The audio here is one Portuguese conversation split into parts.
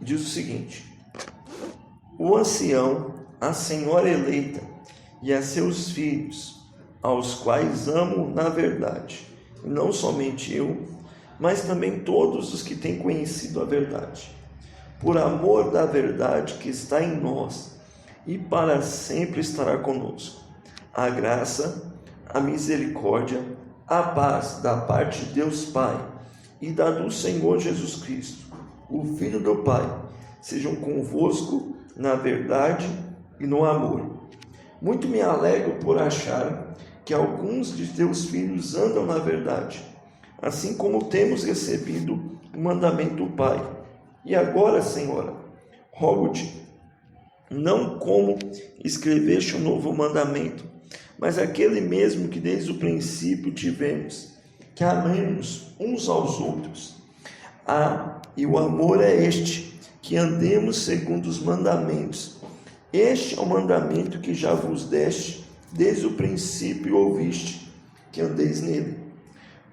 diz o seguinte: o ancião, a senhora eleita e a seus filhos, aos quais amo na verdade, e não somente eu, mas também todos os que têm conhecido a verdade, por amor da verdade que está em nós e para sempre estará conosco. A graça, a misericórdia, a paz da parte de Deus Pai e da do Senhor Jesus Cristo, o Filho do Pai, sejam convosco na verdade e no amor. Muito me alegro por achar que alguns de teus filhos andam na verdade, assim como temos recebido o mandamento do Pai. E agora, Senhora, rogo-te, não como escreveste um novo mandamento, mas aquele mesmo que desde o princípio tivemos, que amemos uns aos outros. E o amor é este, que andemos segundo os mandamentos. Este é o mandamento que já vos deste, desde o princípio ouviste, que andeis nele.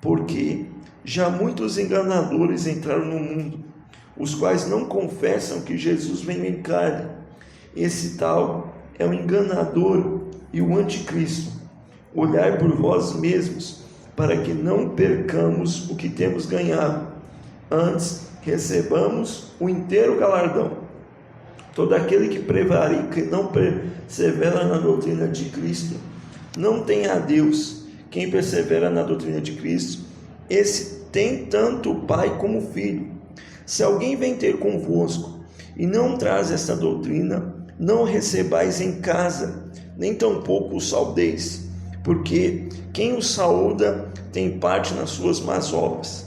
Porque já muitos enganadores entraram no mundo, os quais não confessam que Jesus veio em carne. Esse tal é o enganador e o anticristo. Olhai por vós mesmos, para que não percamos o que temos ganhado, antes recebamos o inteiro galardão. Todo aquele que prevarica e não persevera na doutrina de Cristo, não tem a Deus. Quem persevera na doutrina de Cristo, esse tem tanto o Pai como o Filho. Se alguém vem ter convosco e não traz esta doutrina, não recebais em casa, nem tampouco o saudeis, porque quem o saúda tem parte nas suas más obras.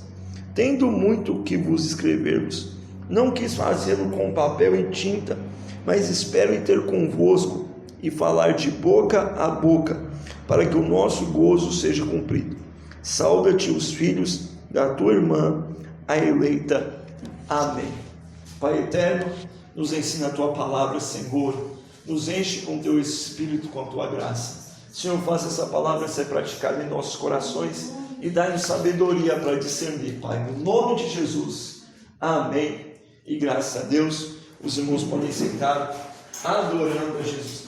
Tendo muito que vos escrever-vos, não quis fazê-lo com papel e tinta, mas espero em ter convosco e falar de boca a boca, para que o nosso gozo seja cumprido. Sauda-te os filhos da tua irmã, a eleita. Amém. Pai eterno, nos ensina a tua palavra, Senhor, nos enche com teu Espírito, com a tua graça. Senhor, faça essa palavra ser praticada em nossos corações e dá-nos sabedoria para discernir, Pai, no nome de Jesus. Amém. E graças a Deus, os irmãos podem sentar adorando a Jesus.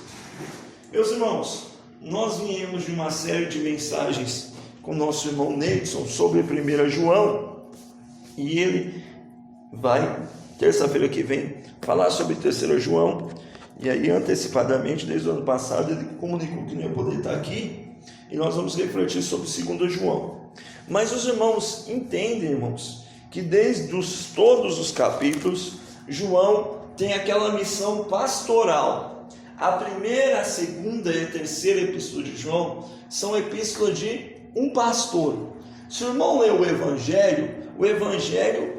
Meus irmãos, nós viemos de uma série de mensagens com o nosso irmão Neidson sobre 1 João, e ele vai, terça-feira que vem, falar sobre 3 João, e aí antecipadamente, desde o ano passado, ele comunicou que não ia poder estar aqui, e nós vamos refletir sobre 2 João. Mas os irmãos entendem, irmãos, que desde todos os capítulos, João tem aquela missão pastoral. A primeira, a segunda e a terceira epístola de João são epístolas de um pastor. Se o irmão lê o Evangelho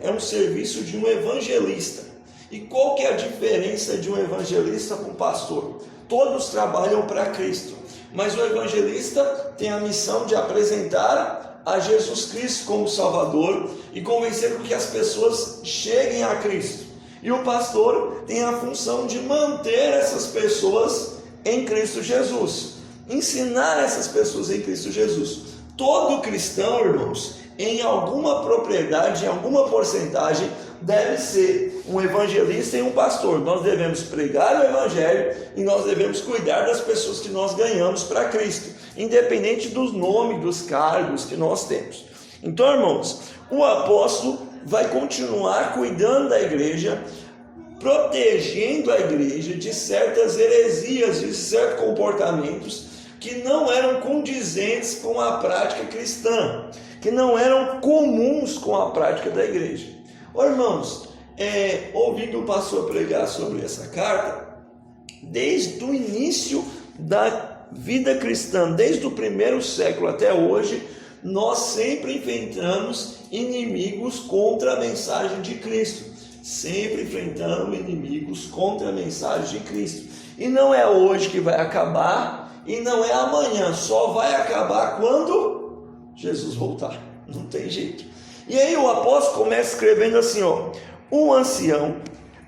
é um serviço de um evangelista. E qual que é a diferença de um evangelista para um pastor? Todos trabalham para Cristo, mas o evangelista tem a missão de apresentar a Jesus Cristo como Salvador e convencer com que as pessoas cheguem a Cristo. E o pastor tem a função de manter essas pessoas em Cristo Jesus, ensinar essas pessoas em Cristo Jesus. Todo cristão, irmãos, em alguma propriedade, em alguma porcentagem, deve ser um evangelista e um pastor. Nós devemos pregar o evangelho e nós devemos cuidar das pessoas que nós ganhamos para Cristo, independente dos nomes, dos cargos que nós temos. Então, irmãos, o apóstolo vai continuar cuidando da igreja, protegendo a igreja de certas heresias, de certos comportamentos que não eram condizentes com a prática cristã, que não eram comuns com a prática da igreja. Irmãos, ouvindo o pastor pregar sobre essa carta, desde o início da vida cristã, desde o primeiro século até hoje, nós sempre enfrentamos inimigos contra a mensagem de Cristo. Sempre enfrentamos inimigos contra a mensagem de Cristo. E não é hoje que vai acabar, e não é amanhã, só vai acabar quando Jesus voltar. Não tem jeito. E aí o apóstolo começa escrevendo assim, o ancião,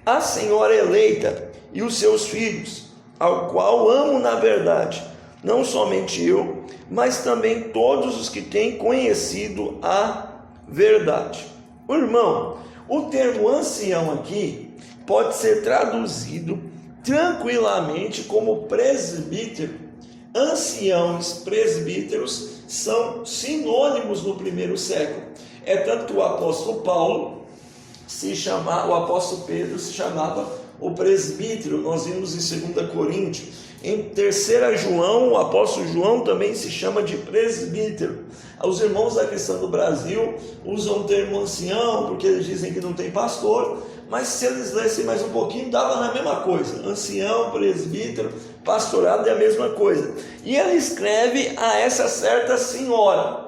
a senhora eleita e os seus filhos, ao qual amo na verdade, não somente eu, mas também todos os que têm conhecido a verdade. O irmão, O termo ancião aqui pode ser traduzido tranquilamente como presbítero. Anciãos, presbíteros são sinônimos no primeiro século. É tanto que o apóstolo Paulo o apóstolo Pedro se chamava o presbítero. Nós vimos em 2 Coríntios. Em 3 João, o apóstolo João também se chama de presbítero. Os irmãos da Cristã do Brasil usam o termo ancião, porque eles dizem que não tem pastor, mas se eles lessem mais um pouquinho, dava na mesma coisa. Ancião, presbítero, pastorado é a mesma coisa. E ele escreve a essa certa senhora.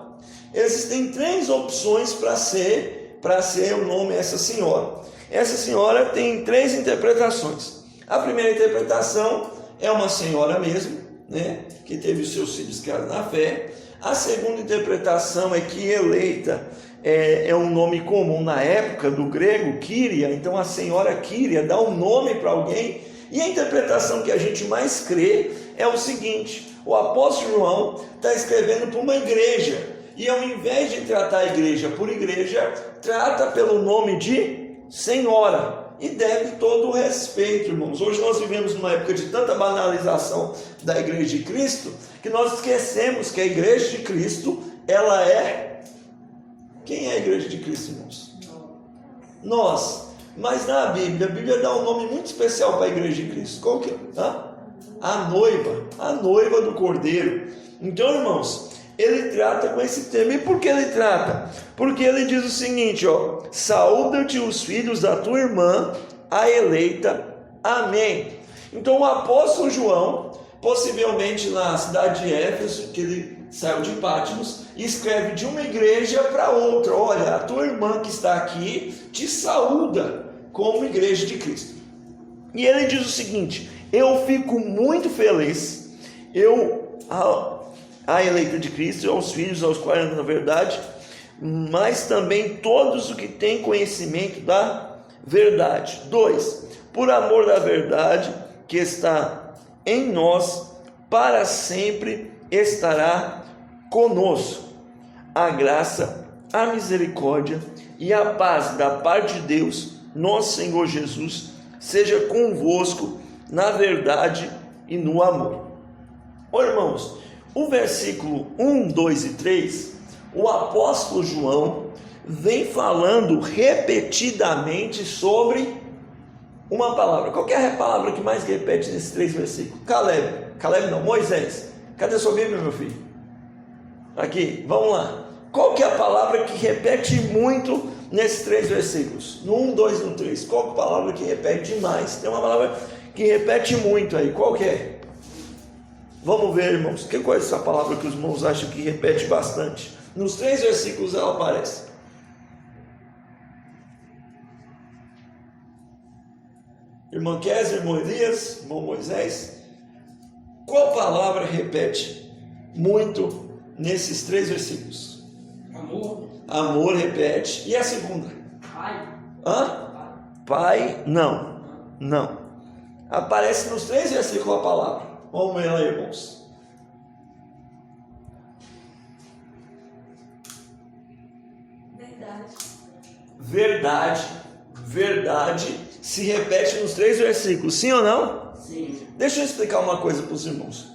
Existem 3 opções para ser o nome essa senhora. Essa senhora tem 3 interpretações. A primeira interpretação é uma senhora mesmo, né, que teve os seus filhos criados na fé. A segunda interpretação é que eleita é um nome comum na época do grego, Kyria. Então a senhora Kyria dá um nome para alguém. E a interpretação que a gente mais crê é o seguinte: o apóstolo João está escrevendo para uma igreja, e ao invés de tratar a igreja por igreja, trata pelo nome de senhora. E deve todo o respeito, irmãos. Hoje nós vivemos numa época de tanta banalização da igreja de Cristo, que nós esquecemos que a igreja de Cristo, ela é... Quem é a igreja de Cristo, irmãos? Nós. Mas na Bíblia, a Bíblia dá um nome muito especial para a igreja de Cristo. Qual que é? A noiva do Cordeiro. Então, irmãos, ele trata com esse tema. E por que ele trata? Porque ele diz o seguinte, saúda-te os filhos da tua irmã, a eleita. Amém. Então o apóstolo João, possivelmente na cidade de Éfeso, que ele saiu de Patmos, escreve de uma igreja para outra: olha, a tua irmã que está aqui te saúda como igreja de Cristo. E ele diz o seguinte: eu fico muito feliz, a eleita de Cristo, aos filhos aos quais na verdade, mas também todos os que têm conhecimento da verdade. 2. Por amor da verdade que está em nós, para sempre estará conosco. A graça, a misericórdia e a paz da parte de Deus, nosso Senhor Jesus, seja convosco na verdade e no amor. Irmãos, o versículo 1, 2 e 3, o apóstolo João vem falando repetidamente sobre uma palavra. Qual que é a palavra que mais repete nesses 3 versículos? Caleb não, Moisés. Cadê sua Bíblia, meu filho? Aqui, vamos lá. Qual que é a palavra que repete muito nesses 3 versículos? No 1, 2 e no 3. Qual que é a palavra que repete demais? Tem uma palavra que repete muito aí. Qual que é? Vamos ver, irmãos. Que qual é essa palavra que os irmãos acham que repete bastante? Nos 3 versículos ela aparece. Irmão Kézia, irmão Elias, irmão Moisés. Qual palavra repete muito nesses 3 versículos? Amor. Amor repete. E a segunda? Pai. Pai, não. Aparece nos 3 versículos a palavra. Vamos ver lá, irmãos. Verdade se repete nos 3 versículos, sim ou não? Sim. Deixa eu explicar uma coisa para os irmãos.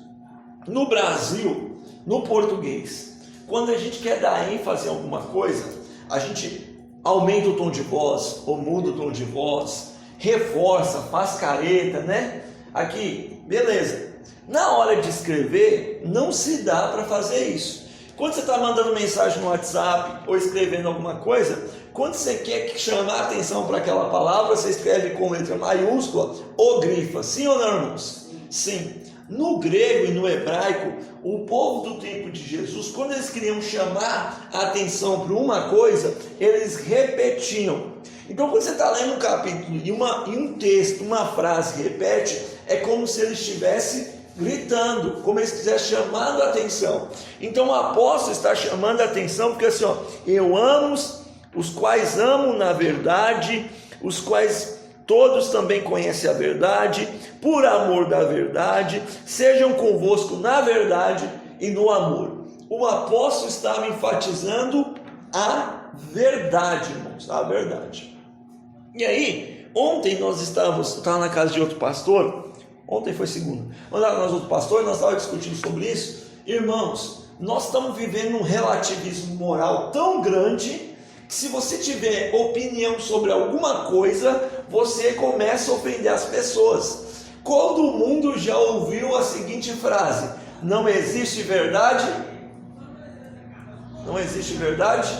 No Brasil, no português, quando a gente quer dar ênfase em alguma coisa, a gente aumenta o tom de voz, ou muda o tom de voz, reforça, faz careta, né? Aqui, beleza. Na hora de escrever, não se dá para fazer isso. Quando você está mandando mensagem no WhatsApp ou escrevendo alguma coisa, quando você quer chamar a atenção para aquela palavra, você escreve com letra maiúscula ou grifa. Sim ou não, irmãos? Sim. No grego e no hebraico, o povo do tempo de Jesus, quando eles queriam chamar a atenção para uma coisa, eles repetiam. Então, quando você está lendo um capítulo e um texto, uma frase repete, é como se ele estivesse gritando, como se estivesse chamando a atenção. Então o apóstolo está chamando a atenção, porque assim, eu amo os quais amo na verdade, os quais todos também conhecem a verdade, por amor da verdade, sejam convosco na verdade e no amor. O apóstolo estava enfatizando a verdade, irmãos, a verdade. E aí, ontem nós estava na casa de outro pastor, ontem foi segunda, nós outro pastor, nós estávamos discutindo sobre isso. Irmãos, nós estamos vivendo um relativismo moral tão grande, que se você tiver opinião sobre alguma coisa, você começa a ofender as pessoas. Todo mundo já ouviu a seguinte frase: não existe verdade? Não existe verdade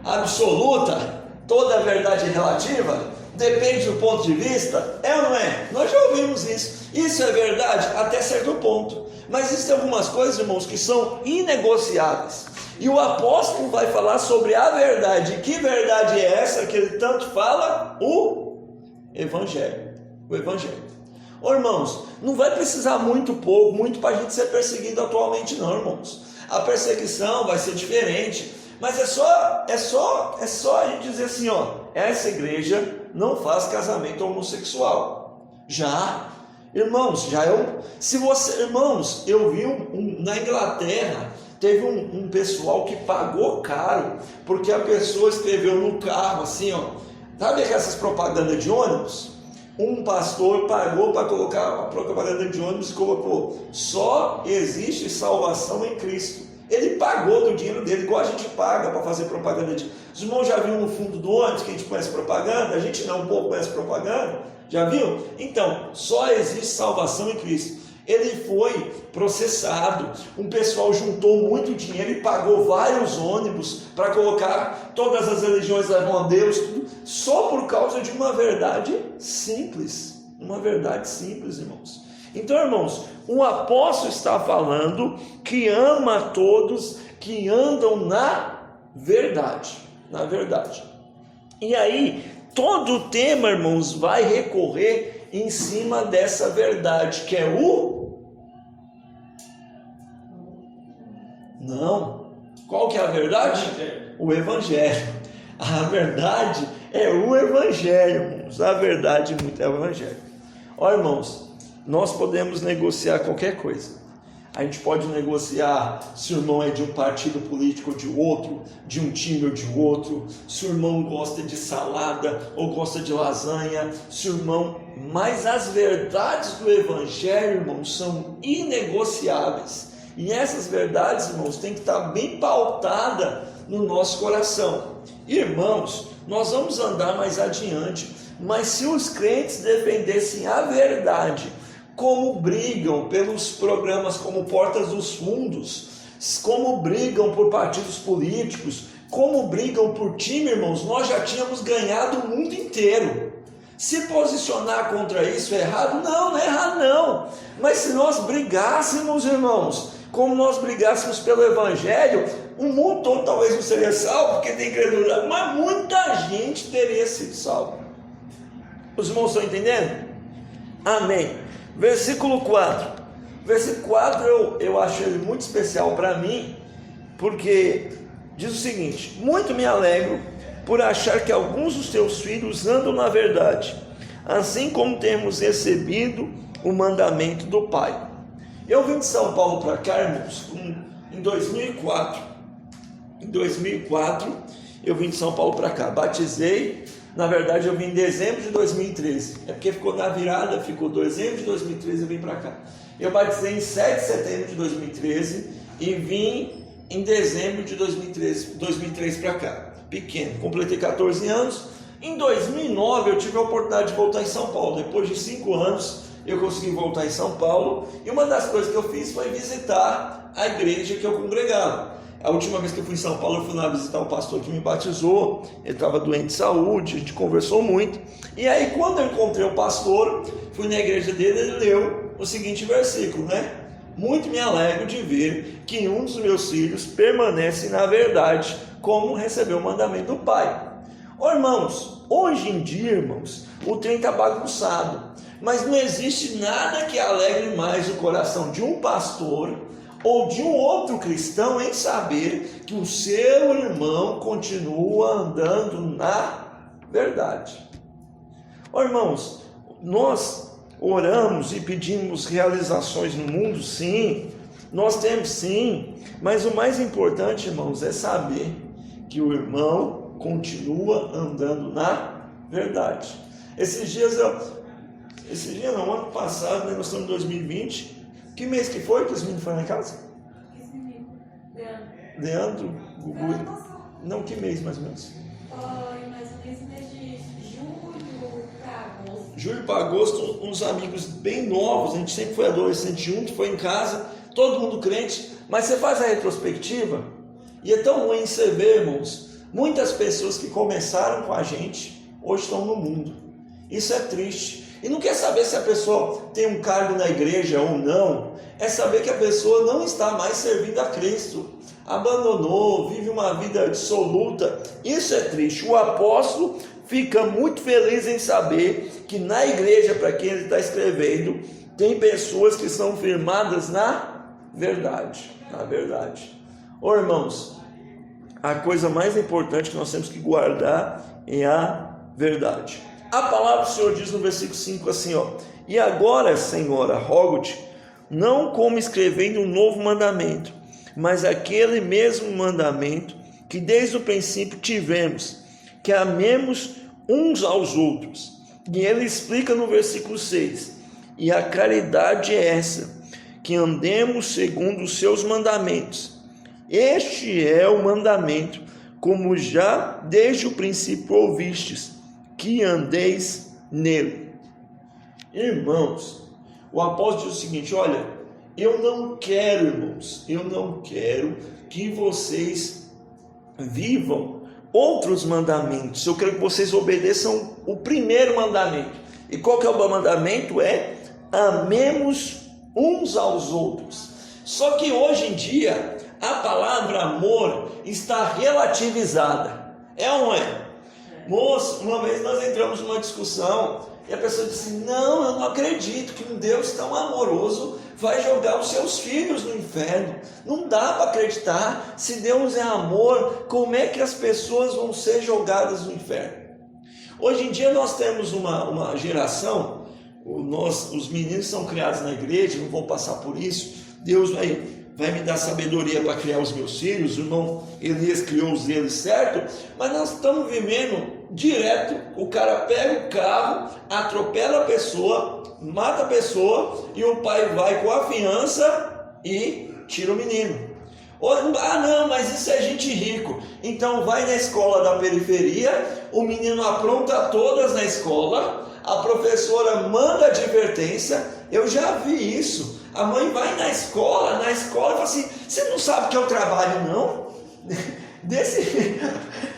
absoluta, toda verdade é relativa, depende do ponto de vista, é ou não é? Nós já ouvimos isso. Isso é verdade até certo ponto, mas existem algumas coisas, irmãos, que são inegociáveis, e o apóstolo vai falar sobre a verdade. Que verdade é essa que ele tanto fala? O Evangelho. O Evangelho. Ô, irmãos, não vai precisar muito para a gente ser perseguido atualmente não, irmãos. A perseguição vai ser diferente, mas é só a gente dizer assim, ó, essa igreja não faz casamento homossexual. Irmãos, irmãos, eu vi na Inglaterra, teve um pessoal que pagou caro, porque a pessoa escreveu no carro assim, ó, sabe essas propagandas de ônibus? Um pastor pagou para colocar a propaganda de ônibus e colocou: só existe salvação em Cristo. Ele pagou do dinheiro dele, igual a gente paga para fazer propaganda de... Os irmãos já viram no fundo do ônibus que a gente conhece propaganda? A gente não, um pouco conhece propaganda. Já viu? Então, só existe salvação em Cristo. Ele foi processado, um pessoal juntou muito dinheiro e pagou vários ônibus para colocar todas as religiões levam a Deus, tudo, só por causa de uma verdade simples. Uma verdade simples, irmãos. Então, irmãos, o apóstolo está falando que ama a todos que andam na verdade. Na verdade. E aí, todo o tema, irmãos, vai recorrer em cima dessa verdade, que é Não. Qual que é a verdade? O Evangelho. A verdade é o Evangelho, irmãos. A verdade é o Evangelho. Olha, irmãos, nós podemos negociar qualquer coisa. A gente pode negociar se o irmão é de um partido político ou de outro, de um time ou de outro, se o irmão gosta de salada ou gosta de lasanha, se o irmão... Mas as verdades do Evangelho, irmãos, são inegociáveis. E essas verdades, irmãos, têm que estar bem pautadas no nosso coração. Irmãos, nós vamos andar mais adiante, mas se os crentes defendessem a verdade, como brigam pelos programas como Portas dos Fundos, como brigam por partidos políticos, como brigam por time, irmãos, nós já tínhamos ganhado o mundo inteiro. Se posicionar contra isso é errado? Não é errado não. Mas se nós brigássemos, irmãos, como nós brigássemos pelo Evangelho, o mundo todo talvez não seria salvo, porque tem credulidade, mas muita gente teria sido salvo. Os irmãos estão entendendo? Amém. Versículo 4. Versículo 4 eu acho ele muito especial para mim, porque diz o seguinte: muito me alegro por achar que alguns dos teus filhos andam na verdade, assim como temos recebido o mandamento do Pai. Eu vim de São Paulo para cá, irmãos, em 2004. Em 2004 eu vim de São Paulo para cá, batizei. Na verdade eu vim em dezembro de 2013, é porque ficou na virada, ficou dezembro de 2013, eu vim para cá. Eu batizei em 7 de setembro de 2013 e vim em dezembro de 2013 para cá, pequeno, completei 14 anos. Em 2009 eu tive a oportunidade de voltar em São Paulo, depois de 5 anos eu consegui voltar em São Paulo, e uma das coisas que eu fiz foi visitar a igreja que eu congregava. A última vez que eu fui em São Paulo, eu fui lá visitar o pastor que me batizou, ele estava doente de saúde, a gente conversou muito, e aí quando eu encontrei o pastor, fui na igreja dele, ele leu o seguinte versículo, né? Muito me alegro de ver que um dos meus filhos permanece na verdade, como recebeu o mandamento do Pai. Ô irmãos, hoje em dia, irmãos, o trem está bagunçado, mas não existe nada que alegre mais o coração de um pastor ou de um outro cristão em saber que o seu irmão continua andando na verdade. Ô irmãos, nós oramos e pedimos realizações no mundo, sim, nós temos sim, mas o mais importante, irmãos, é saber que o irmão continua andando na verdade. Esses dias não, ano passado, né, nós estamos em 2020. Que mês que foi que os meninos foram lá em casa? Leandro, Gugu. Não, que mês mais ou menos? Foi mais ou menos mês de julho para agosto. Julho para agosto, uns amigos bem novos, a gente sempre foi adolescente junto, foi em casa, todo mundo crente, mas você faz a retrospectiva e é tão ruim você ver, irmãos, muitas pessoas que começaram com a gente, hoje estão no mundo. Isso é triste. E não quer saber se a pessoa tem um cargo na igreja ou não, é saber que a pessoa não está mais servindo a Cristo, abandonou, vive uma vida dissoluta. Isso é triste. O apóstolo fica muito feliz em saber que na igreja, para quem ele está escrevendo, tem pessoas que são firmadas na verdade. Na verdade. Ô irmãos, a coisa mais importante que nós temos que guardar é a verdade. A palavra do Senhor diz no versículo 5 assim, ó: e agora, Senhora, rogo-te, não como escrevendo um novo mandamento, mas aquele mesmo mandamento que desde o princípio tivemos, que amemos uns aos outros. E ele explica no versículo 6, e a caridade é essa, que andemos segundo os seus mandamentos. Este é o mandamento, como já desde o princípio ouvistes, que andeis nele. Irmãos, o apóstolo diz o seguinte: olha, eu não quero, irmãos, eu não quero que vocês vivam outros mandamentos. Eu quero que vocês obedeçam o primeiro mandamento. E qual que é o mandamento? É: amemos uns aos outros. Só que hoje em dia a palavra amor está relativizada. É ou não é? Moço, uma vez nós entramos numa discussão e a pessoa disse: não, eu não acredito que um Deus tão amoroso vai jogar os seus filhos no inferno. Não dá para acreditar. Se Deus é amor, como é que as pessoas vão ser jogadas no inferno? Hoje em dia nós temos uma geração, os meninos são criados na igreja, não vão passar por isso. Deus vai me dar sabedoria para criar os meus filhos. O irmão Elias criou os deles, certo? Mas nós estamos vivendo direto. O cara pega o carro, atropela a pessoa, mata a pessoa, e o pai vai com a fiança e tira o menino. Ah não, mas isso é gente rico. Então vai na escola da periferia, o menino apronta todas na escola, a professora manda advertência. Eu já vi isso. A mãe vai na escola e fala assim: você não sabe que eu trabalho não?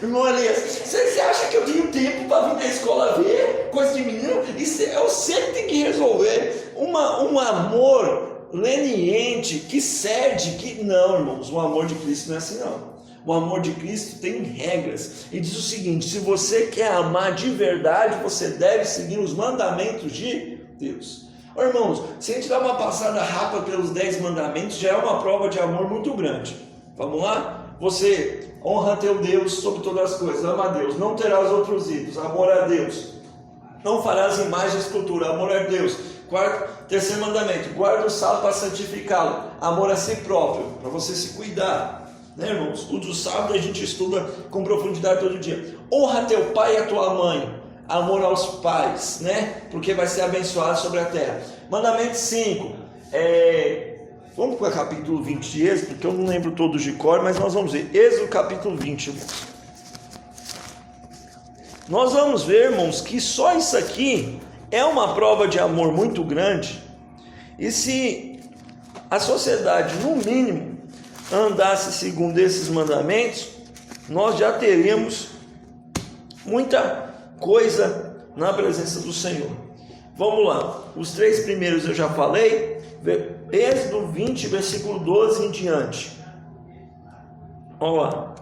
Irmão Elias, você acha que eu tenho tempo para vir na escola ver coisa de menino? Isso é você que tem que resolver. Um amor leniente, que cede, que... Não, irmãos, o amor de Cristo não é assim não. O amor de Cristo tem regras. E diz o seguinte: se você quer amar de verdade, você deve seguir os mandamentos de Deus. Oh, irmãos, se a gente dá uma passada rápida pelos 10 mandamentos, já é uma prova de amor muito grande. Vamos lá? Você honra teu Deus sobre todas as coisas, ama a Deus, não terás outros ídolos, amor a Deus, não farás imagem de escultura, amor a Deus. Terceiro mandamento: guarda o sábado para santificá-lo, amor a si próprio, para você se cuidar, né, irmãos? O do sábado a gente estuda com profundidade todo dia. Honra teu pai e a tua mãe, amor aos pais, né? Porque vai ser abençoado sobre a terra. Mandamento 5, vamos para o capítulo 20 de Êxodo, porque eu não lembro todos de cor, mas nós vamos ver. Êxodo capítulo 20, irmãos. Nós vamos ver, irmãos, que só isso aqui é uma prova de amor muito grande. E se a sociedade, no mínimo, andasse segundo esses mandamentos, nós já teríamos muita coisa na presença do Senhor. Vamos lá, os 3 primeiros eu já falei. Êxodo 20, versículo 12 em diante. Olha lá: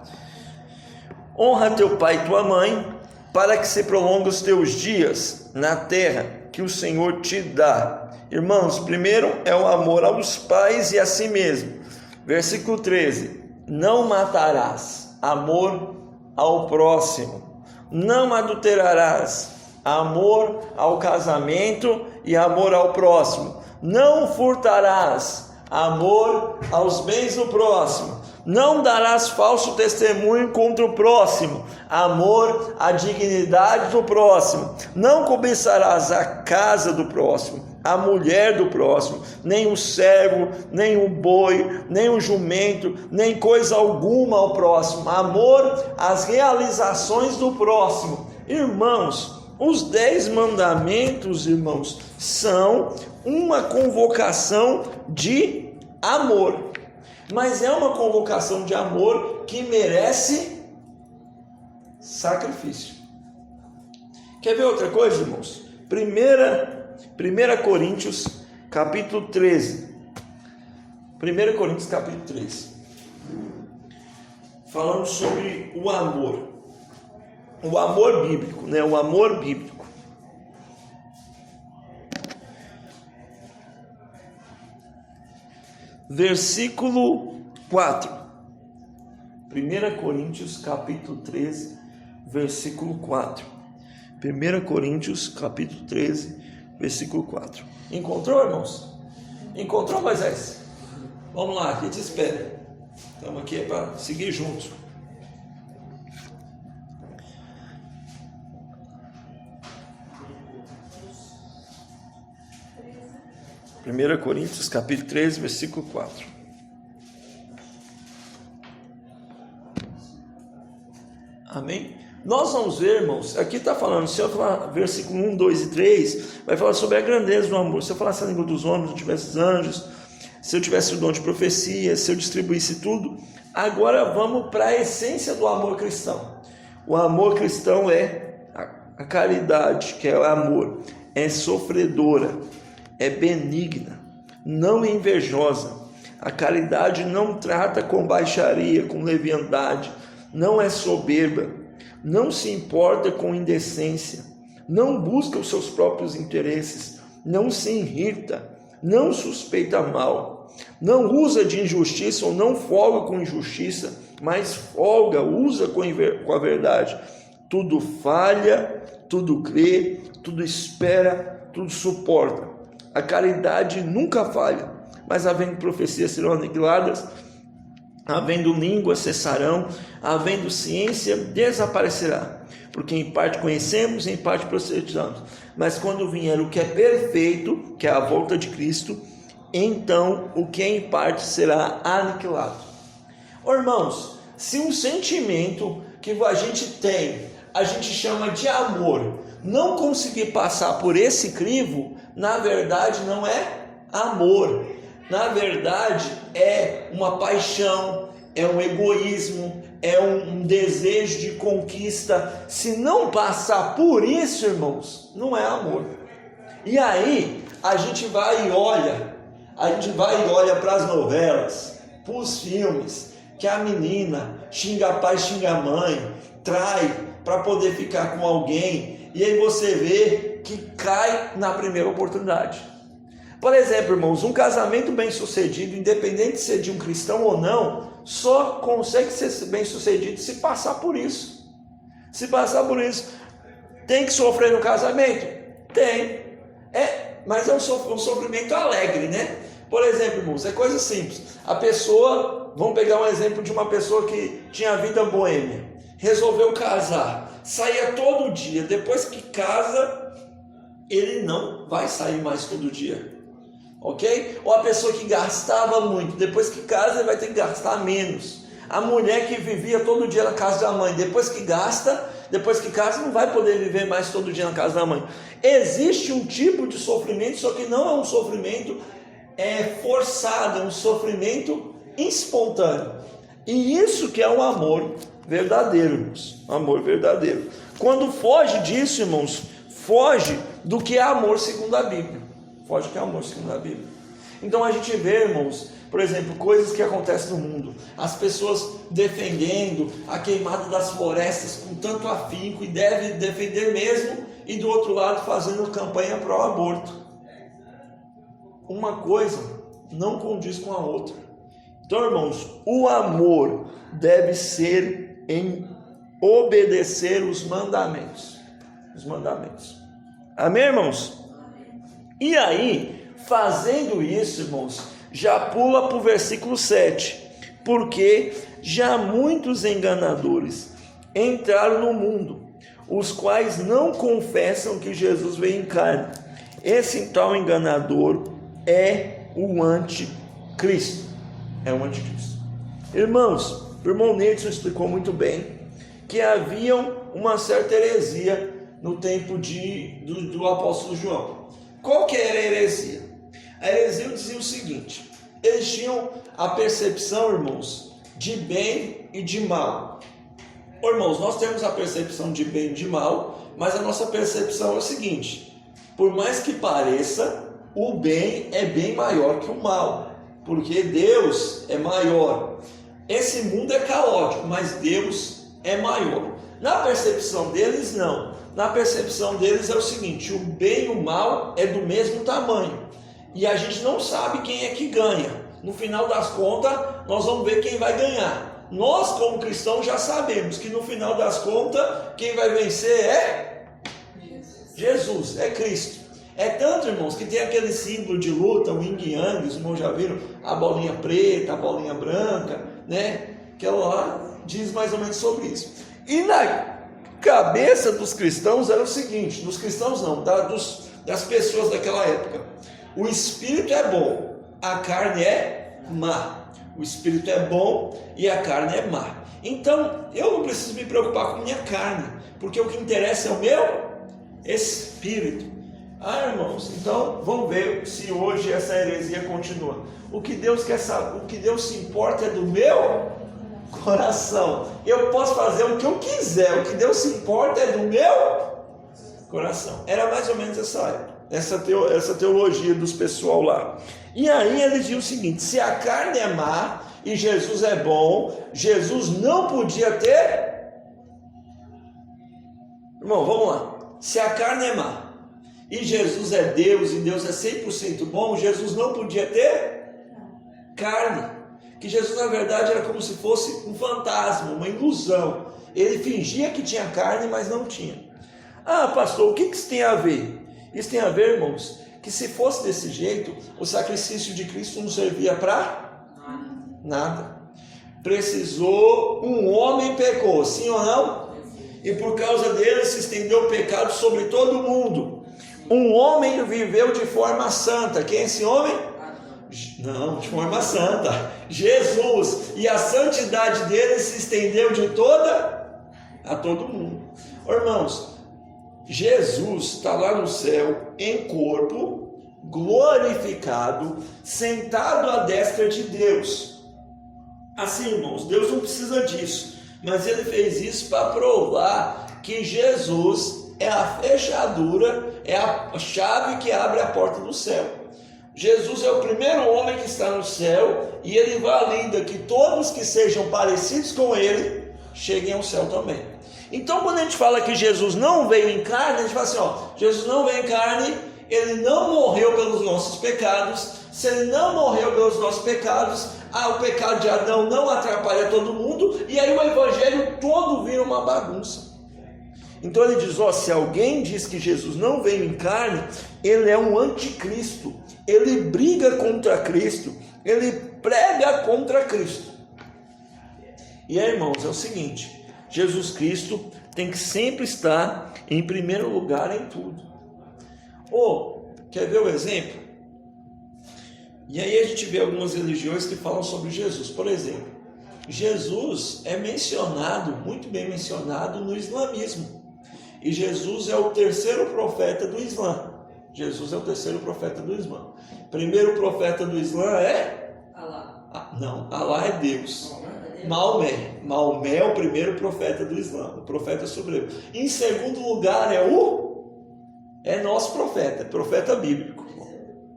honra teu pai e tua mãe, para que se prolongue os teus dias na terra que o Senhor te dá. Irmãos, primeiro é o amor aos pais e a si mesmo. Versículo 13: não matarás, amor ao próximo. Não adulterarás, amor ao casamento e amor ao próximo. Não furtarás, amor aos bens do próximo. Não darás falso testemunho contra o próximo, amor à dignidade do próximo. Não cobiçarás a casa do próximo, a mulher do próximo, nem o servo, nem o boi, nem o jumento, nem coisa alguma ao próximo. Amor às realizações do próximo. Irmãos, os 10 mandamentos, irmãos, são uma convocação de amor. Mas é uma convocação de amor que merece sacrifício. Quer ver outra coisa, irmãos? 1 Coríntios, capítulo 13. 1 Coríntios, capítulo 13. Falando sobre o amor. O amor bíblico, né? O amor bíblico. Versículo 4. 1 Coríntios, capítulo 13, versículo 4. 1 Coríntios, capítulo 13, versículo 4. Encontrou, irmãos? Encontrou, Moisés? Vamos lá, aqui te espera. Estamos aqui para seguir juntos. Primeira Coríntios, capítulo 13, versículo 4. Amém? Nós vamos ver, irmãos, aqui está falando, se eu falar versículo 1, 2 e 3, vai falar sobre a grandeza do amor. Se eu falasse a língua dos homens, se eu tivesse anjos, se eu tivesse o dom de profecia, se eu distribuísse tudo. Agora vamos para a essência do amor cristão. O amor cristão é a caridade, que é o amor, é sofredora, é benigna, não é invejosa. A caridade não trata com baixaria, com leviandade, não é soberba, não se importa com indecência, não busca os seus próprios interesses, não se irrita, não suspeita mal, não usa de injustiça ou não folga com injustiça, mas folga, usa com a verdade. Tudo falha, tudo crê, tudo espera, tudo suporta. A caridade nunca falha, mas havendo profecias serão aniquiladas, havendo língua cessarão, havendo ciência desaparecerá, porque em parte conhecemos, em parte procedamos. Mas quando vier o que é perfeito, que é a volta de Cristo, então o que é em parte será aniquilado. Irmãos, se um sentimento que a gente tem, a gente chama de amor, não conseguir passar por esse crivo, na verdade não é amor. Na verdade é uma paixão, é um egoísmo, é um desejo de conquista. Se não passar por isso, irmãos, não é amor. E aí a gente vai e olha para as novelas, para os filmes, que a menina xinga pai, xinga mãe, trai para poder ficar com alguém, e aí você vê que cai na primeira oportunidade. Por exemplo, irmãos, um casamento bem sucedido, independente de ser de um cristão ou não, só consegue ser bem sucedido se passar por isso. Se passar por isso. Tem que sofrer no casamento? Tem. Mas é um sofrimento alegre, né? Por exemplo, irmãos, é coisa simples. A pessoa, vamos pegar um exemplo de uma pessoa que tinha vida boêmia, resolveu casar, saía todo dia. Depois que casa, ele não vai sair mais todo dia. Ok? Ou a pessoa que gastava muito, depois que casa ele vai ter que gastar menos. A mulher que vivia todo dia na casa da mãe, depois que casa não vai poder viver mais todo dia na casa da mãe. Existe um tipo de sofrimento, só que não é um sofrimento forçado, é um sofrimento espontâneo. E isso que é um amor verdadeiro, irmãos. Amor verdadeiro. Quando foge disso, irmãos, foge do que é amor segundo a Bíblia. Foge que é amor segundo a Bíblia. Então a gente vê, irmãos, por exemplo, coisas que acontecem no mundo, as pessoas defendendo a queimada das florestas com tanto afinco, e deve defender mesmo, e do outro lado fazendo campanha para o aborto. Uma coisa não condiz com a outra. Então, irmãos, o amor deve ser em obedecer os mandamentos. Os mandamentos. Amém, irmãos? E aí, fazendo isso, irmãos, já pula para o versículo 7. Porque já muitos enganadores entraram no mundo, os quais não confessam que Jesus veio em carne. Esse tal enganador é o anticristo. É o anticristo. Irmãos, o irmão Neidson explicou muito bem que havia uma certa heresia no tempo do apóstolo João. Qual que era a heresia? A heresia dizia o seguinte: eles tinham a percepção, irmãos, de bem e de mal. Irmãos, nós temos a percepção de bem e de mal, mas a nossa percepção é o seguinte: por mais que pareça, o bem é bem maior que o mal, porque Deus é maior. Esse mundo é caótico, mas Deus é maior. Na percepção deles, não. Na percepção deles é o seguinte: o bem e o mal é do mesmo tamanho, e a gente não sabe quem é que ganha. No final das contas, nós vamos ver quem vai ganhar. Nós, como cristãos, já sabemos que no final das contas, quem vai vencer é Jesus, é Cristo. É tanto, irmãos, que tem aquele símbolo de luta, o yin e yang, os irmãos já viram a bolinha preta, a bolinha branca, né? Que ela lá diz mais ou menos sobre isso. E na cabeça dos cristãos era o seguinte: dos cristãos não, das pessoas daquela época: o espírito é bom, a carne é má. O espírito é bom e a carne é má. Então eu não preciso me preocupar com minha carne, porque o que interessa é o meu espírito. Irmãos, então vamos ver se hoje essa heresia continua. O que Deus quer saber, o que Deus se importa é do meu coração. Eu posso fazer o que eu quiser, o que Deus se importa é do meu coração. Era mais ou menos essa teologia dos pessoal lá. E aí eles diziam o seguinte: se a carne é má e Jesus é bom, Jesus não podia ter. Irmão, vamos lá. Se a carne é má e Jesus é Deus e Deus é 100% bom, Jesus não podia ter carne. Que Jesus na verdade era como se fosse um fantasma, uma ilusão. Ele fingia que tinha carne, mas não tinha. Pastor, o que isso tem a ver? Isso tem a ver, irmãos, que se fosse desse jeito, o sacrifício de Cristo não servia para nada. Precisou, um homem pecou, sim ou não? E por causa dele se estendeu o pecado sobre todo mundo. Um homem viveu de forma santa. Quem é esse homem? Não, de forma santa, Jesus. E a santidade dele se estendeu de a todo mundo. Irmãos, Jesus está lá no céu em corpo, glorificado, sentado à destra de Deus. Assim, irmãos, Deus não precisa disso, mas ele fez isso para provar que Jesus é a fechadura, é a chave que abre a porta do céu. Jesus é o primeiro homem que está no céu, e ele valida que todos que sejam parecidos com ele cheguem ao céu também. Então, quando a gente fala que Jesus não veio em carne, a gente fala assim: Jesus não veio em carne, ele não morreu pelos nossos pecados. Se ele não morreu pelos nossos pecados, o pecado de Adão não atrapalha todo mundo, e aí o evangelho todo vira uma bagunça. Então ele diz: se alguém diz que Jesus não veio em carne, ele é um anticristo, ele briga contra Cristo, ele prega contra Cristo. E aí, irmãos, é o seguinte: Jesus Cristo tem que sempre estar em primeiro lugar em tudo. Quer ver o exemplo? E aí a gente vê algumas religiões que falam sobre Jesus. Por exemplo, Jesus é mencionado, muito bem mencionado no islamismo. E Jesus é o terceiro profeta do Islã. Jesus é o terceiro profeta do Islã. Primeiro profeta do Islã é? Alá. Não, Alá é Deus. Maomé. Maomé é o primeiro profeta do Islã, o profeta supremo. Em segundo lugar é nosso profeta, profeta bíblico.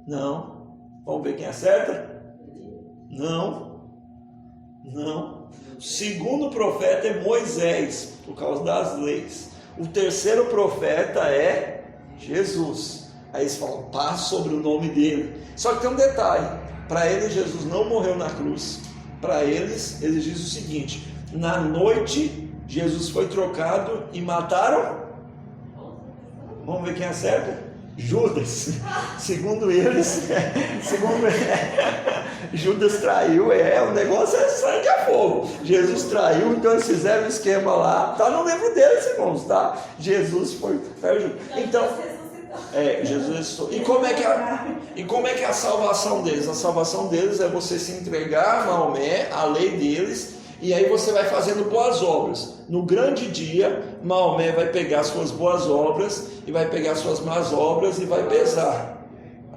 Não. Vamos ver quem acerta? Não. O segundo profeta é Moisés, por causa das leis. O terceiro profeta é Jesus. Aí eles falam: paz sobre o nome dele. Só que tem um detalhe: para eles Jesus não morreu na cruz. Para eles dizem o seguinte: na noite Jesus foi trocado e mataram. Vamos ver quem acerta? Judas. Segundo eles, Judas traiu, o negócio é sangue a fogo. Jesus traiu, então eles fizeram um esquema lá, tá no livro deles, irmãos, tá? Jesus foi. Então, Jesus ressuscitou. E como é que é a salvação deles? A salvação deles é você se entregar a Maomé, a lei deles, e aí você vai fazendo boas obras. No grande dia, Maomé vai pegar suas boas obras e vai pegar suas más obras e vai pesar.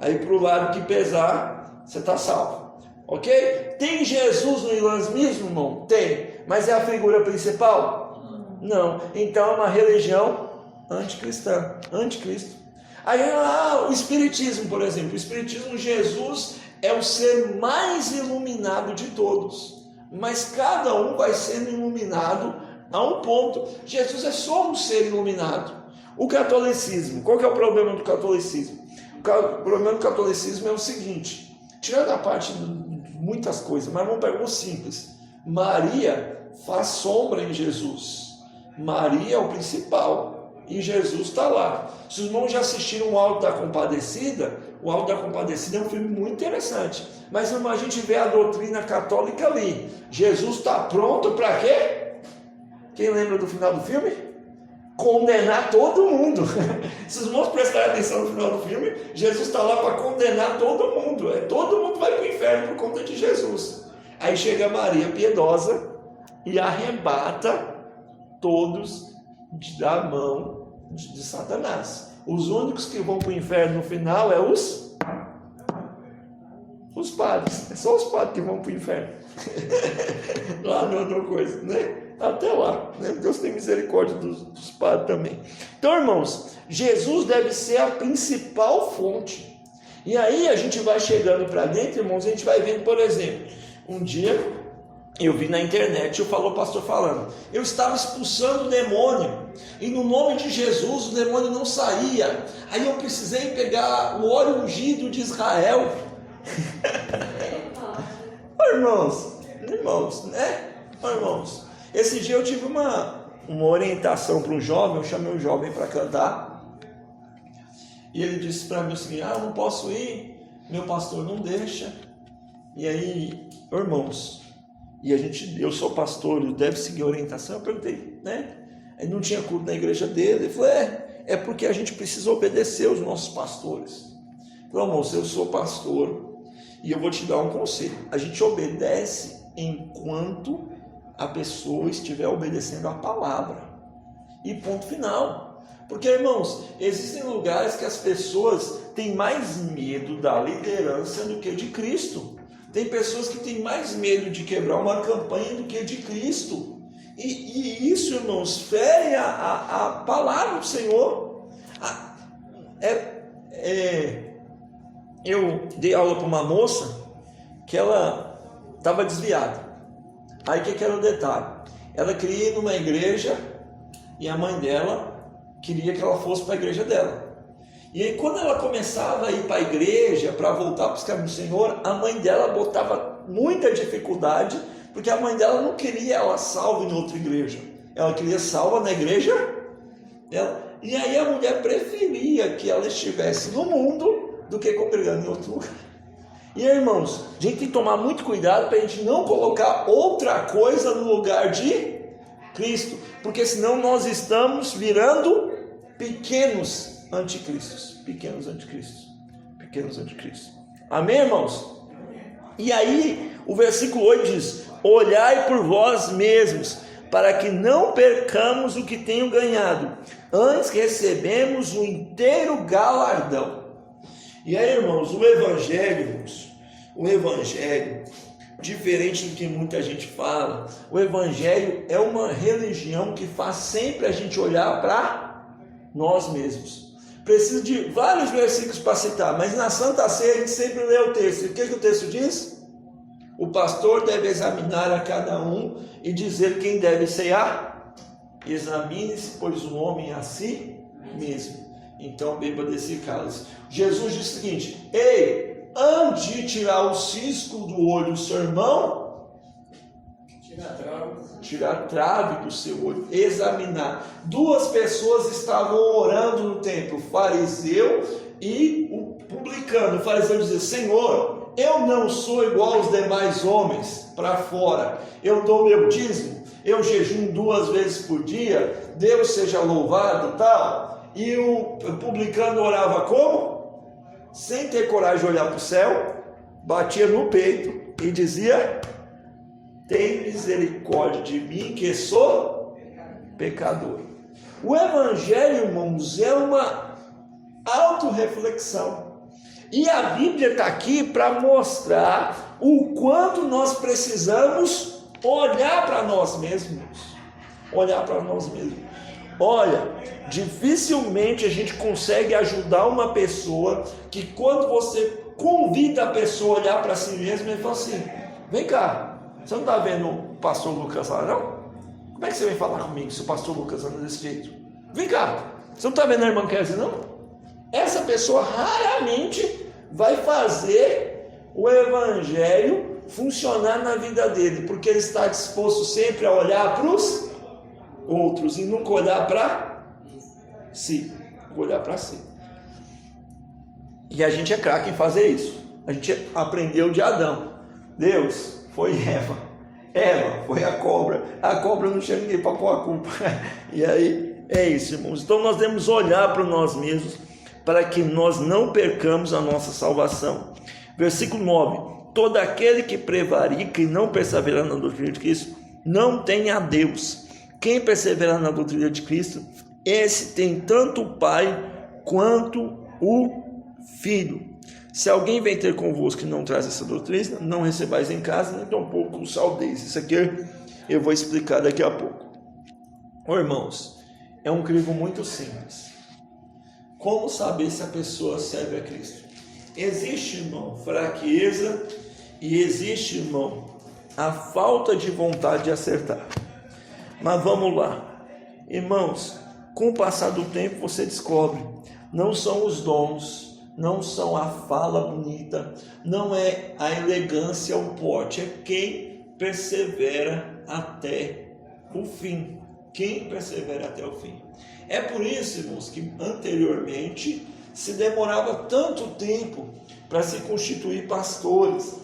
Aí para o lado que pesar, você está salvo. Ok? Tem Jesus no islamismo, irmão? Tem. Mas é a figura principal? Não. Então é uma religião anticristã. Anticristo. Aí o Espiritismo, por exemplo. O Espiritismo, Jesus é o ser mais iluminado de todos. Mas cada um vai sendo iluminado a um ponto. Jesus é só um ser iluminado. O catolicismo, qual que é o problema do catolicismo? O problema do catolicismo é o seguinte, tirando a parte de muitas coisas, mas vamos pegar o simples. Maria faz sombra em Jesus. Maria é o principal e Jesus está lá. Se os irmãos já assistiram o Alto da Compadecida, o Alto da Compadecida é um filme muito interessante. Mas irmão, a gente vê a doutrina católica ali. Jesus está pronto para quê? Quem lembra do final do filme? Condenar todo mundo. Se os irmãos prestarem atenção no final do filme, Jesus está lá para condenar todo mundo. Todo mundo vai para o inferno por conta de Jesus. Aí chega Maria piedosa e arrebata todos da mão de Satanás. Os únicos que vão para o inferno no final é os padres. É só os padres que vão para o inferno. Lá não coisa, né? Até lá, né? Deus tem misericórdia dos padres também. Então, irmãos, Jesus deve ser a principal fonte. E aí a gente vai chegando para dentro, irmãos, a gente vai vendo, por exemplo, um dia eu vi na internet, falou o pastor falando, eu estava expulsando o demônio, e no nome de Jesus o demônio não saía, aí eu precisei pegar o óleo ungido de Israel. Irmãos, né? Irmãos, esse dia eu tive uma orientação para um jovem, eu chamei um jovem para cantar, e ele disse para mim assim, eu não posso ir, meu pastor não deixa. E aí, irmãos, eu sou pastor, eu devo seguir a orientação. Eu perguntei, né? Aí não tinha culto na igreja dele. Ele falou, é porque a gente precisa obedecer os nossos pastores. Eu falei, irmãos, eu sou pastor e eu vou te dar um conselho. A gente obedece enquanto a pessoa estiver obedecendo a palavra. E ponto final. Porque, irmãos, existem lugares que as pessoas têm mais medo da liderança do que de Cristo. Tem pessoas que têm mais medo de quebrar uma campanha do que de Cristo. E isso, irmãos, fere a palavra do Senhor. Eu dei aula para uma moça que ela estava desviada. Aí o que era o detalhe? Ela queria ir numa igreja e a mãe dela queria que ela fosse para a igreja dela. E aí quando ela começava a ir para a igreja, para voltar para os caminhos do Senhor, a mãe dela botava muita dificuldade, porque a mãe dela não queria ela salva em outra igreja, ela queria salva na igreja dela. E aí a mulher preferia que ela estivesse no mundo do que congregando em outro lugar. E aí, irmãos, a gente tem que tomar muito cuidado para a gente não colocar outra coisa no lugar de Cristo, porque senão nós estamos virando pequenos anticristos. Amém, irmãos? E aí o versículo 8 diz, olhai por vós mesmos, para que não percamos o que tenho ganhado, antes que recebemos o inteiro galardão. E aí, irmãos, o evangelho, diferente do que muita gente fala, o evangelho é uma religião que faz sempre a gente olhar para nós mesmos. Preciso de vários versículos para citar, mas na Santa Ceia a gente sempre lê o texto. E o que o texto diz? O pastor deve examinar a cada um e dizer quem deve cear. Examine-se, pois o homem a si mesmo. Então beba desse cálice. Jesus diz o seguinte, ei, antes de tirar o cisco do olho do seu irmão, tirar a trave do seu olho, examinar. Duas pessoas estavam orando no templo, o fariseu e o publicano. O fariseu dizia, Senhor, eu não sou igual aos demais homens para fora. Eu dou meu dízimo, eu jejuo 2 vezes por dia, Deus seja louvado, tal. E o publicano orava como? Sem ter coragem de olhar para o céu, batia no peito e dizia: tem misericórdia de mim, que sou pecador. O Evangelho, irmãos, é uma autorreflexão. E a Bíblia está aqui para mostrar o quanto nós precisamos olhar para nós mesmos. Olhar para nós mesmos. Olha, dificilmente a gente consegue ajudar uma pessoa que, quando você convida a pessoa a olhar para si mesma, ele fala assim: vem cá, você não está vendo o pastor Lucas lá, não? Como é que você vem falar comigo se o pastor Lucas anda desse jeito? Vem cá, você não está vendo a irmã Kézia, não? Essa pessoa raramente vai fazer o Evangelho funcionar na vida dele, porque ele está disposto sempre a olhar para os outros e nunca olhar para si. Olhar para si. E a gente é craque em fazer isso. A gente aprendeu de Adão. Deus foi Eva. Eva foi a cobra não tinha ninguém para pôr a culpa. E aí é isso, irmãos. Então nós devemos olhar para nós mesmos, para que nós não percamos a nossa salvação. Versículo 9: todo aquele que prevarica e não perseverar na doutrina de Cristo não tem a Deus. Quem perseverar na doutrina de Cristo, esse tem tanto o Pai quanto o Filho. Se alguém vem ter convosco e não traz essa doutrina, não recebais em casa, nem tampouco o saudeis. Isso aqui eu vou explicar daqui a pouco. Irmãos, é um crivo muito simples. Como saber se a pessoa serve a Cristo? Existe, irmão, fraqueza, e existe, irmão, a falta de vontade de acertar. Mas vamos lá, irmãos, com o passar do tempo você descobre, não são os dons, não são a fala bonita, não é a elegância, o porte, é quem persevera até o fim. Quem persevera até o fim. É por isso, irmãos, que anteriormente se demorava tanto tempo para se constituir pastores.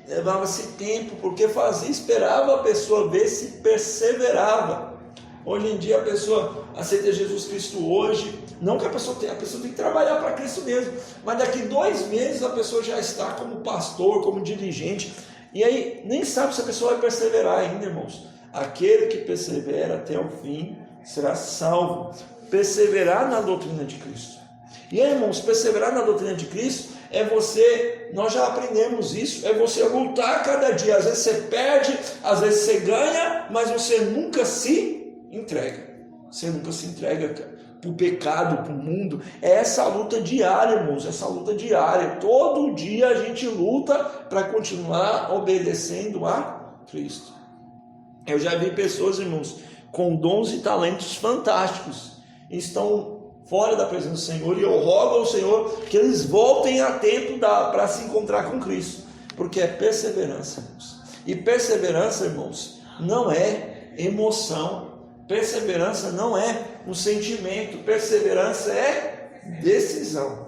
Levava-se tempo, porque esperava a pessoa ver se perseverava. Hoje em dia a pessoa aceita Jesus Cristo hoje, não que a pessoa tem que trabalhar para Cristo mesmo, mas daqui 2 meses a pessoa já está como pastor, como dirigente, e aí nem sabe se a pessoa vai perseverar ainda, irmãos. Aquele que persevera até o fim será salvo. Perseverar na doutrina de Cristo. E aí, irmãos, perseverar na doutrina de Cristo é você, nós já aprendemos isso, é você lutar cada dia. Às vezes você perde, às vezes você ganha, mas você nunca se entrega. Você nunca se entrega para o pecado, para o mundo. É essa luta diária, irmãos, essa luta diária. Todo dia a gente luta para continuar obedecendo a Cristo. Eu já vi pessoas, irmãos, com dons e talentos fantásticos, estão fora da presença do Senhor, e eu rogo ao Senhor que eles voltem a tempo para se encontrar com Cristo, porque é perseverança, irmãos. E perseverança, irmãos, não é emoção, perseverança não é um sentimento, perseverança é decisão.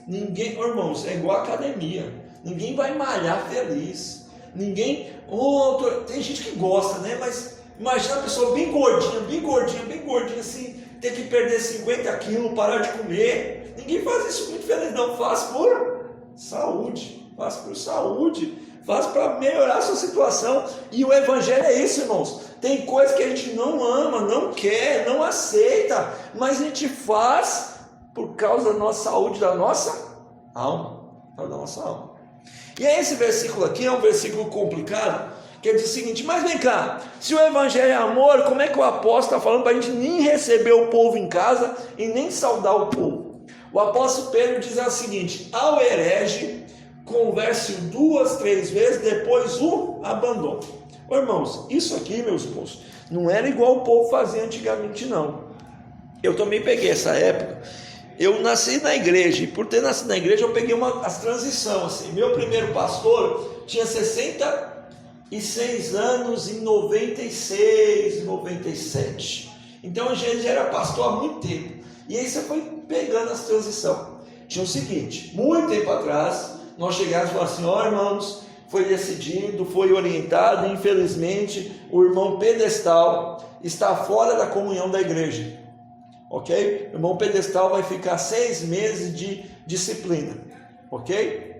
Ninguém, irmãos, é igual academia, ninguém vai malhar feliz. Ninguém, tem gente que gosta, né? Mas imagina a pessoa bem gordinha, assim, ter que perder 50 quilos, parar de comer. Ninguém faz isso muito feliz, não. Faz por saúde, faz para melhorar a sua situação. E o Evangelho é isso, irmãos. Tem coisas que a gente não ama, não quer, não aceita, mas a gente faz por causa da nossa saúde, da nossa alma. E aí esse versículo aqui é um versículo complicado, que diz o seguinte: mas vem cá, se o Evangelho é amor, como é que o apóstolo está falando para a gente nem receber o povo em casa e nem saudar o povo? O apóstolo Pedro diz o seguinte: ao herege, converse-o 2, 3 vezes, depois o abandona. Irmãos, isso aqui, meus irmãos, não era igual o povo fazia antigamente, não. Eu também peguei essa época. Eu nasci na igreja, e por ter nascido na igreja eu peguei as transições, assim. Meu primeiro pastor tinha 66 anos em 96, 97. Então a gente já era pastor há muito tempo. E aí você foi pegando as transições. Tinha o seguinte: muito tempo atrás nós chegarmos e falar assim, irmãos, foi decidido, foi orientado, infelizmente o irmão pedestal está fora da comunhão da igreja, ok? O irmão pedestal vai ficar 6 meses de disciplina, ok?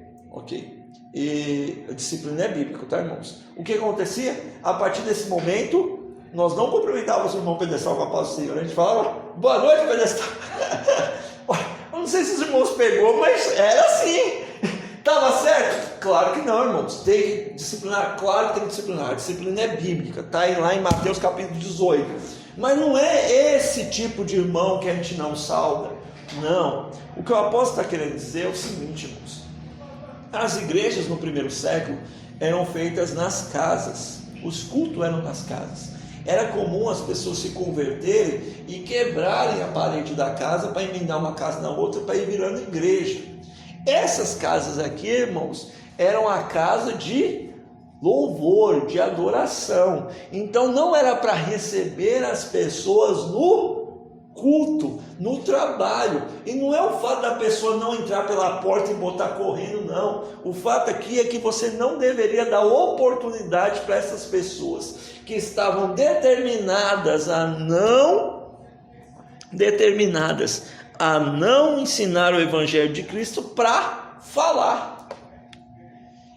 E a disciplina é bíblica, tá, irmãos? O que acontecia? A partir desse momento, nós não cumprimentávamos o irmão pedestal com a paz do Senhor. A gente falava, boa noite, pedestal. Eu não sei se os irmãos pegou, mas era assim. Estava certo? Claro que não, irmãos. Tem que disciplinar, claro que tem que disciplinar. A disciplina é bíblica, está lá em Mateus capítulo 18. Mas não é esse tipo de irmão que a gente não sauda. Não. O que o apóstolo está querendo dizer é o seguinte, irmãos. As igrejas no primeiro século eram feitas nas casas. Os cultos eram nas casas. Era comum as pessoas se converterem e quebrarem a parede da casa para emendar uma casa na outra, para ir virando igreja. Essas casas aqui, irmãos, eram a casa de louvor, de adoração. Então não era para receber as pessoas no culto, no trabalho. E não é o fato da pessoa não entrar pela porta e botar correndo, não. O fato aqui é que você não deveria dar oportunidade para essas pessoas que estavam determinadas a não ensinar o evangelho de Cristo para falar.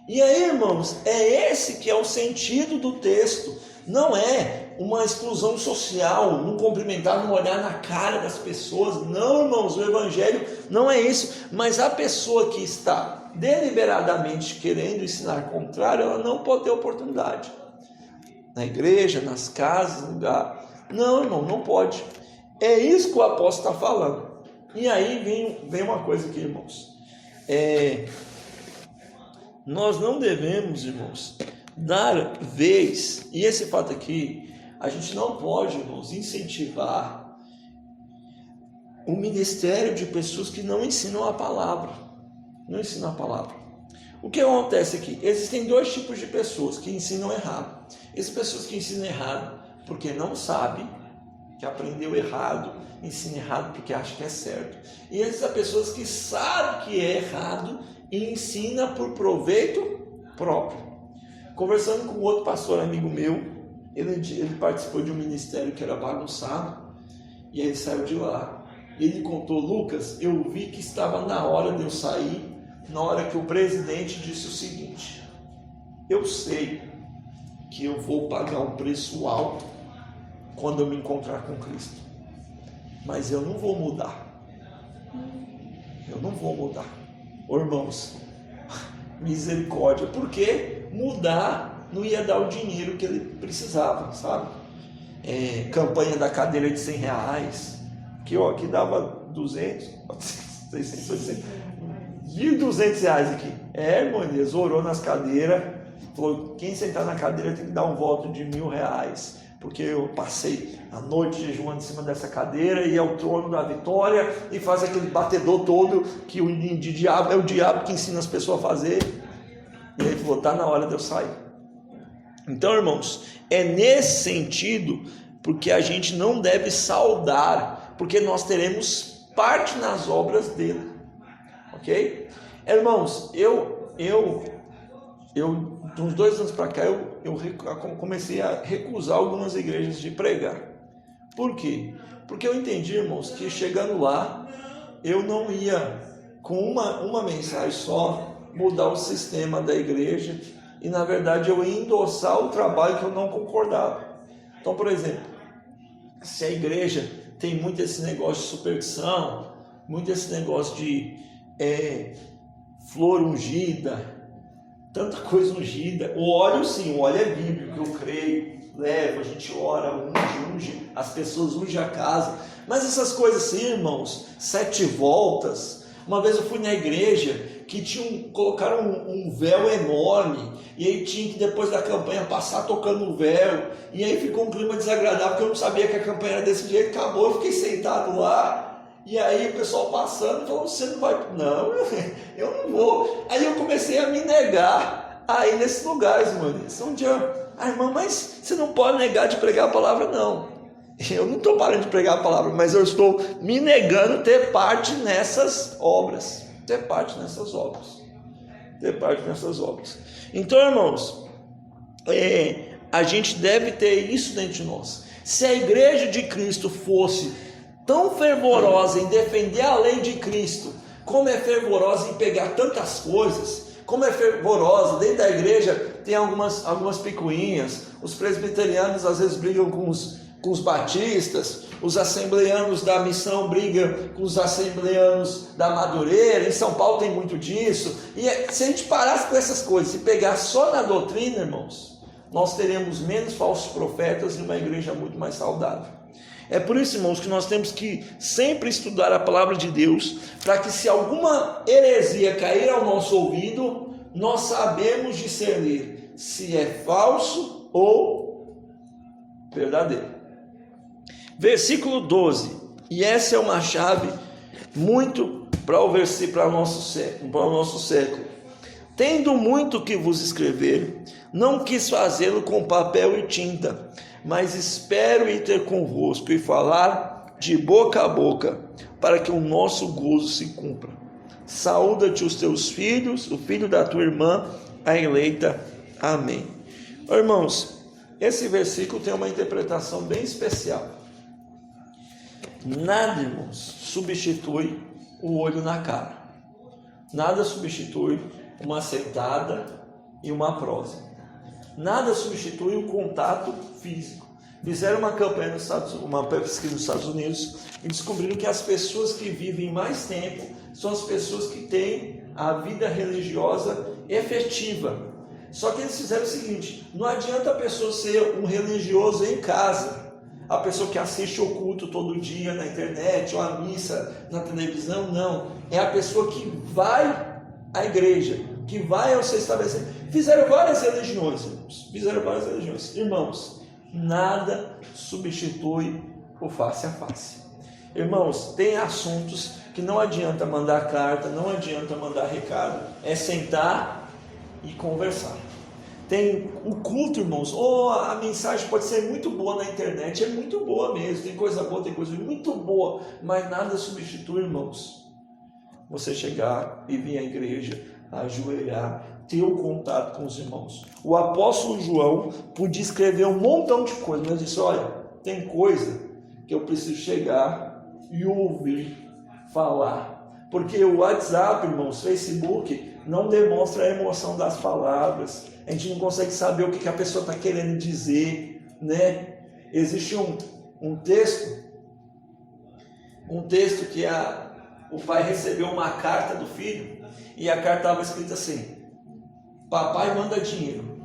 E aí, irmãos, é esse que é o sentido do texto. Não é uma exclusão social, não cumprimentar, não olhar na cara das pessoas. Não, irmãos, o evangelho não é isso. Mas a pessoa que está deliberadamente querendo ensinar contrário, ela não pode ter oportunidade. Na igreja, nas casas, no lugar. Não, irmão, não pode. É isso que o apóstolo está falando. E aí vem uma coisa aqui, irmãos. Nós não devemos, irmãos, dar vez, e esse fato aqui, a gente não pode, irmãos, incentivar o ministério de pessoas que não ensinam a palavra. Não ensinam a palavra. O que acontece aqui? Existem 2 tipos de pessoas que ensinam errado. Essas pessoas que ensinam errado porque não sabem, que aprendeu errado, ensina errado porque acha que é certo. E essas pessoas que sabem que é errado e ensina por proveito próprio. Conversando com outro pastor amigo meu, ele participou de um ministério que era bagunçado, e ele saiu de lá. E ele contou, Lucas, eu vi que estava na hora de eu sair, na hora que o presidente disse o seguinte, eu sei que eu vou pagar um preço alto quando eu me encontrar com Cristo, mas eu não vou mudar. Eu não vou mudar. Ô, irmãos, misericórdia, porque mudar não ia dar o dinheiro que ele precisava, sabe? Campanha da cadeira de R$100, que dava 200, 600, 800, R$1.200 aqui. Irmão Elias, orou nas cadeiras, falou, quem sentar na cadeira tem que dar um voto de R$1.000, porque eu passei a noite jejuando em cima dessa cadeira e é o trono da vitória, e faz aquele batedor todo que é o diabo que ensina as pessoas a fazer. E ele falou, está na hora de eu sair. Então, irmãos, é nesse sentido, porque a gente não deve saudar, porque nós teremos parte nas obras dele, ok? Irmãos, eu de uns 2 anos para cá, eu comecei a recusar algumas igrejas de pregar. Por quê? Porque eu entendi, irmãos, que chegando lá, eu não ia, com uma mensagem só, mudar o sistema da igreja, e na verdade eu ia endossar o trabalho que eu não concordava. Então, por exemplo, se a igreja tem muito esse negócio de superstição, muito esse negócio de flor ungida, tanta coisa ungida, o óleo sim, o óleo é bíblico, eu creio, leva, a gente ora, unge, as pessoas ungem a casa, mas essas coisas assim, irmãos, 7 voltas, uma vez eu fui na igreja que colocaram um véu enorme, e aí tinha que depois da campanha passar tocando o véu, e aí ficou um clima desagradável, porque eu não sabia que a campanha era desse jeito, acabou, eu fiquei sentado lá, e aí o pessoal passando, falou, você não vai? Não, eu não vou. Aí eu comecei a me negar a ir nesses lugares, mano. Irmã, mas você não pode negar de pregar a palavra, não. Eu não estou parando de pregar a palavra, mas eu estou me negando ter parte nessas obras. ter parte nessas obras. Então, irmãos, a gente deve ter isso dentro de nós. Se a igreja de Cristo fosse tão fervorosa em defender a lei de Cristo, como é fervorosa em pegar tantas coisas, como é fervorosa, dentro da igreja tem algumas picuinhas, os presbiterianos às vezes brigam com os batistas, os assembleanos da missão brigam com os assembleanos da Madureira, em São Paulo tem muito disso, e se a gente parasse com essas coisas, se pegar só na doutrina, irmãos, nós teremos menos falsos profetas e uma igreja muito mais saudável. É por isso, irmãos, que nós temos que sempre estudar a palavra de Deus, para que se alguma heresia cair ao nosso ouvido, nós sabemos discernir se é falso ou verdadeiro. Versículo 12, e essa é uma chave muito para o nosso século. Tendo muito que vos escrever, não quis fazê-lo com papel e tinta, mas espero ir ter convosco e falar de boca a boca, para que o nosso gozo se cumpra. Saúda-te os teus filhos, o filho da tua irmã, a eleita. Amém. Irmãos, esse versículo tem uma interpretação bem especial. Nada, irmãos, substitui o olho na cara. Nada substitui uma sentada e uma prosa. Nada substitui o contato físico. Fizeram uma campanha uma pesquisa nos Estados Unidos e descobriram que as pessoas que vivem mais tempo são as pessoas que têm a vida religiosa efetiva. Só que eles fizeram o seguinte: não adianta a pessoa ser um religioso em casa, a pessoa que assiste o culto todo dia na internet ou a missa na televisão, não. É a pessoa que vai à igreja, que vai ao seu estabelecimento. Fizeram várias religiões, irmãos. Irmãos, nada substitui o face a face. Irmãos, tem assuntos que não adianta mandar carta, não adianta mandar recado, é sentar e conversar. Tem o culto, irmãos, a mensagem pode ser muito boa na internet, é muito boa mesmo, tem coisa boa, tem coisa muito boa, mas nada substitui, irmãos, você chegar e vir à igreja, ajoelhar, ter o contato com os irmãos. O apóstolo João podia escrever um montão de coisas, mas disse: olha, tem coisa que eu preciso chegar e ouvir falar, porque o WhatsApp, irmãos, Facebook não demonstra a emoção das palavras, a gente não consegue saber o que a pessoa está querendo dizer, né? Existe um texto que o pai recebeu uma carta do filho, e a carta estava escrita assim: papai manda dinheiro.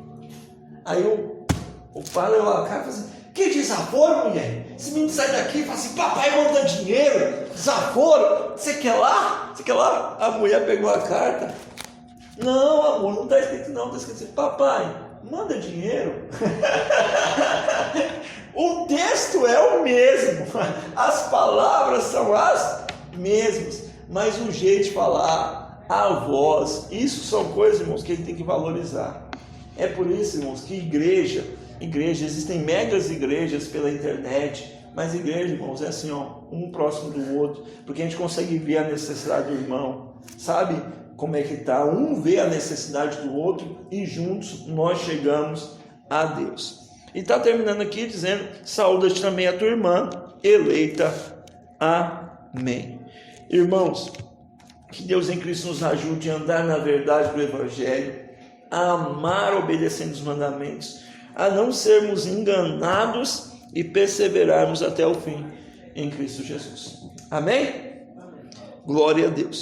Aí o pai leu a carta e falou assim: que desaforo, mulher? Esse menino sai daqui e fala assim: papai manda dinheiro, desaforo, você quer lá? Você quer lá? A mulher pegou a carta: não, amor, não está escrito não, está escrito assim: papai manda dinheiro. O texto é o mesmo, as palavras são as mesmas, mas o jeito de falar, a voz, isso são coisas, irmãos, que a gente tem que valorizar. É por isso, irmãos, que igreja, existem megas igrejas pela internet, mas igreja, irmãos, é assim, um próximo do outro, porque a gente consegue ver a necessidade do irmão, sabe como é que está, um vê a necessidade do outro e juntos nós chegamos a Deus. E está terminando aqui dizendo: saúda-te também a tua irmã eleita. Amém. Irmãos, que Deus em Cristo nos ajude a andar na verdade do Evangelho, a amar obedecendo os mandamentos, a não sermos enganados e perseverarmos até o fim em Cristo Jesus. Amém? Glória a Deus.